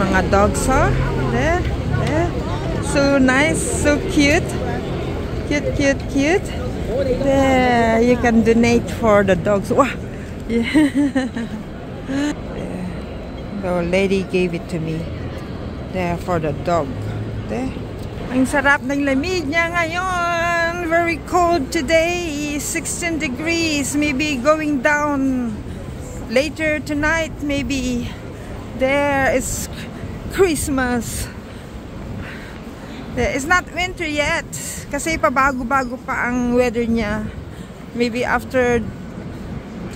Mga dogs, huh? There, there. So nice, so cute. Cute, cute, cute. There, you can donate for the dogs. Wow! Yeah. The lady gave it to me. There, for the dog. There. Ang sarap ng lamig niya ngayon. Very cold today. 16 degrees. Maybe going down later tonight. Maybe. There is Christmas. There, it's not winter yet. Kasi pabago-bago pa ang weather niya. Maybe after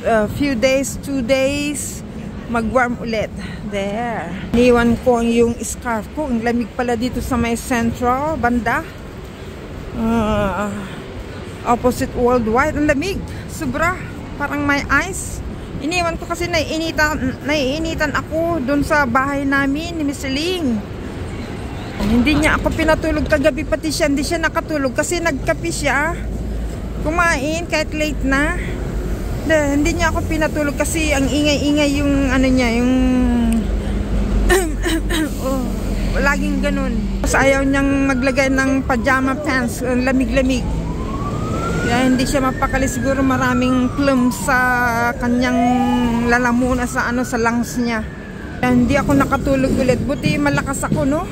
a few days, 2 days, mag-warm ulit. There. Iniwan ko yung scarf ko. Ang lamig pala dito sa may central banda. Opposite worldwide. Ang lamig. Sobra. Parang may ice. Iniwan ko kasi naiinitan ako dun sa bahay namin ni Miss Ling. Hindi niya ako pinatulog kagabi, pati siya hindi siya nakatulog kasi nagkape siya. Kumain kahit late na. Hindi niya ako pinatulog kasi ang ingay-ingay yung ano niya, yung oh, laging ganun. Tapos ayaw niyang maglagay ng pajama pants, lamig-lamig. Kaya hindi siya mapakali, siguro maraming plumes sa kanyang lalamuna sa ano, sa lungs niya. Kaya hindi ako nakatulog ulit. Buti malakas ako, no?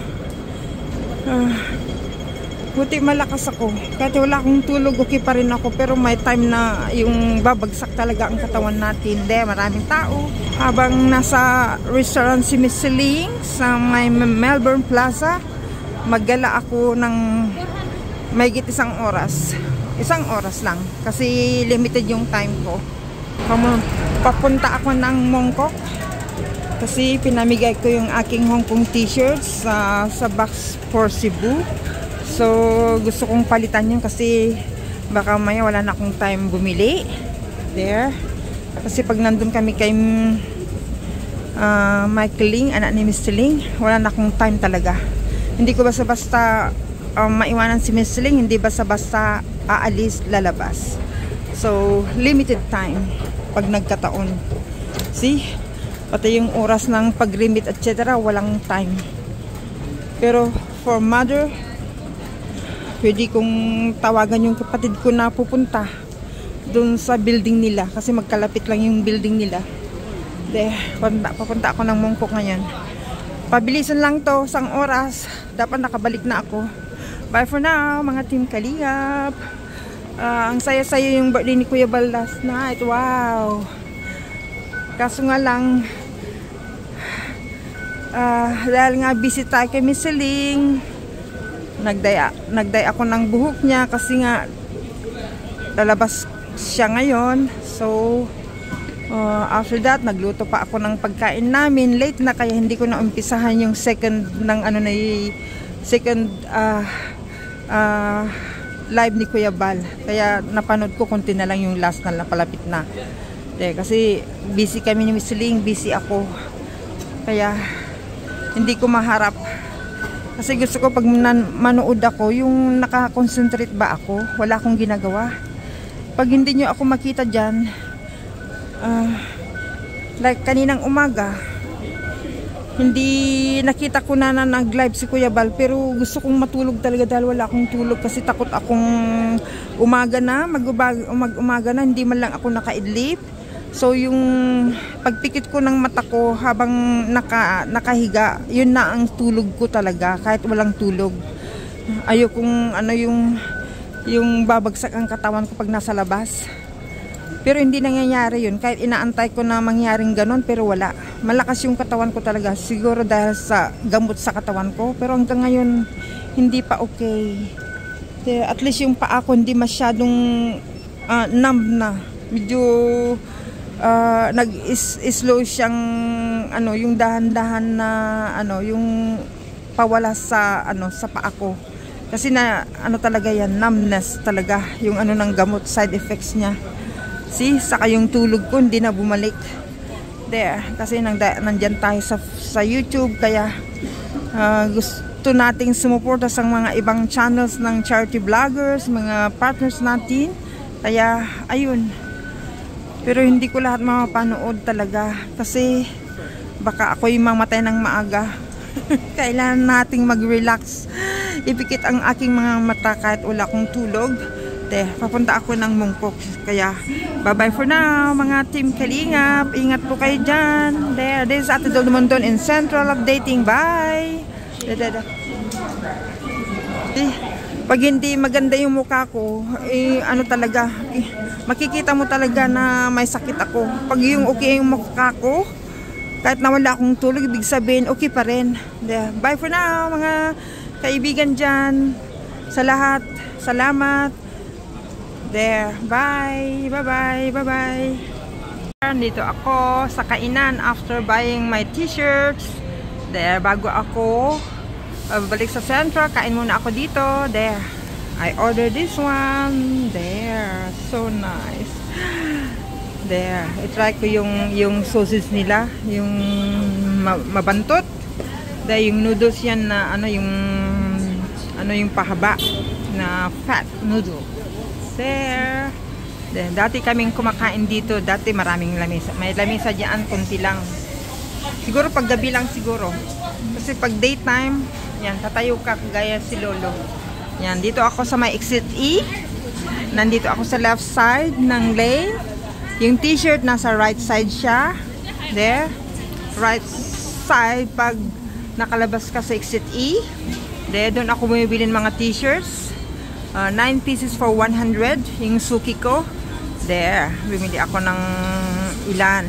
Buti malakas ako. Kahit wala akong tulog, okay pa rin ako. Pero may time na yung babagsak talaga ang katawan natin. Maraming tao. Habang nasa restaurant si Miss Ling sa may Melbourne Plaza, maggala ako ng mahigit 1 oras. 1 oras lang. Kasi limited yung time ko. Papunta ako ng Mongkok. Kasi pinamigay ko yung aking Hong Kong t-shirts sa box for Cebu. So, gusto kong palitan yun kasi baka maya wala na akong time bumili. There. Kasi pag nandun kami kay Michael Ling, anak ni Mr. Ling, wala na akong time talaga. Hindi ko basta-basta maiwanan si Mr. Ling, hindi basta-basta aalis, lalabas. So, limited time pag nagkataon. See? Pati yung oras ng pag-remit, etc. walang time. Pero, for mother, pwede kong tawagan yung kapatid ko na pupunta dun sa building nila kasi magkalapit lang yung building nila. Papunta ako ng Mongkok ngayon. Pabilisan lang to, 1 oras. Dapat nakabalik na ako. Bye for now, mga Team Kalingap. Ang saya-saya yung birthday ni Kuya Bal last night. Wow! Kaso nga lang, dahil nga busy tayo kay Miss Ling, nagday ako ng buhok niya kasi nga lalabas siya ngayon. So after that nagluto pa ako ng pagkain namin. Late na kaya hindi ko na umpisahan yung second ng ano na second live ni Kuya Bal. Kaya napanood ko konti na lang yung last na palapit na. Kasi busy kami ni Miss Ling, busy ako. Kaya hindi ko maharap. Kasi gusto ko pag manood ako, yung nakakonsentrate ba ako, wala akong ginagawa. Pag hindi nyo ako makita dyan, like kaninang umaga, hindi nakita ko na nag-live si Kuya Bal, pero gusto kong matulog talaga dahil wala akong tulog kasi takot akong umaga na, mag-umaga na, hindi man lang ako nakaidlip. So yung pagpikit ko ng mata ko habang nakahiga, yun na ang tulog ko talaga kahit walang tulog. Ayokong ano yung babagsak ang katawan ko pag nasa labas. Pero hindi nangyayari yun kahit inaantay ko na mangyaring ganon, pero wala. Malakas yung katawan ko talaga, siguro dahil sa gamot sa katawan ko, pero hanggang ngayon hindi pa okay. At least yung paa ko hindi masyadong numb na. Medyo nag-slow siyang ano, yung dahan-dahan na ano, yung pawala sa ano, sa paa ko. Kasi na ano talaga yan, numbness talaga yung ano ng gamot, side effects niya. See, saka yung tulog ko hindi na bumalik. There, kasi nandyan tayo sa YouTube, kaya gusto nating sumuporta sa mga ibang channels ng charity vloggers, mga partners natin. Kaya ayun. Pero hindi ko lahat mapapanood talaga kasi baka ako'y mamatay ng maaga. Kailangan nating mag-relax. Ipikit ang aking mga mata kahit wala akong tulog. Papunta ako ng Mongkok. Kaya, bye-bye for now, mga Team Kalingap. Ingat po kayo dyan. This is Ate Del Mondon in Central Updating. Bye! Pag hindi maganda yung mukha ko, ano talaga, makikita mo talaga na may sakit ako. Pag yung okay yung mukha ko, kahit na wala akong tulog, ibig sabihin, okay pa rin. Bye for now, mga kaibigan dyan. Sa lahat, salamat. Bye. Bye-bye. Bye-bye. Dito ako sa kainan after buying my t-shirts. Bago ako balik sa Central, kain muna ako dito. I ordered this one. So nice. I-try ko yung sausage nila, yung mabantot. Yung noodles yan na yung pahaba na fat noodle. Dati kaming kumakain dito, dati maraming lamesa. May lamesa diyan, konti lang. Siguro pag gabi lang siguro. Kasi pag daytime, yan, tatayo ka gaya si Lolo. Yan, dito ako sa may exit E. Nandito ako sa left side ng lane. Yung t-shirt nasa right side siya. Right side pag nakalabas ka sa exit E. Doon ako bumibili ng mga t-shirts. 9 pieces for 100 yung suki ko. Bumili ako ng ilan.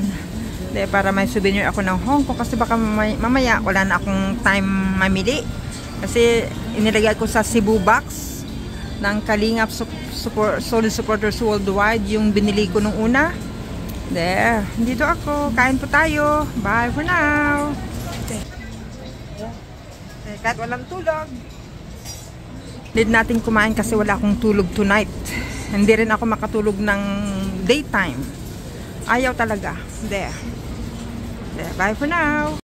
Para may souvenir ako ng Hong Kong kasi baka mamaya wala na akong time mamili. Kasi inilagay ko sa Cebu box ng Kalingap Solid Supporters Worldwide yung binili ko nung una. Dito ako. Kain po tayo. Bye for now. Kahit walang tulog. Need natin kumain kasi wala akong tulog tonight. Hindi rin ako makatulog ng daytime. Ayaw talaga. Bye for now.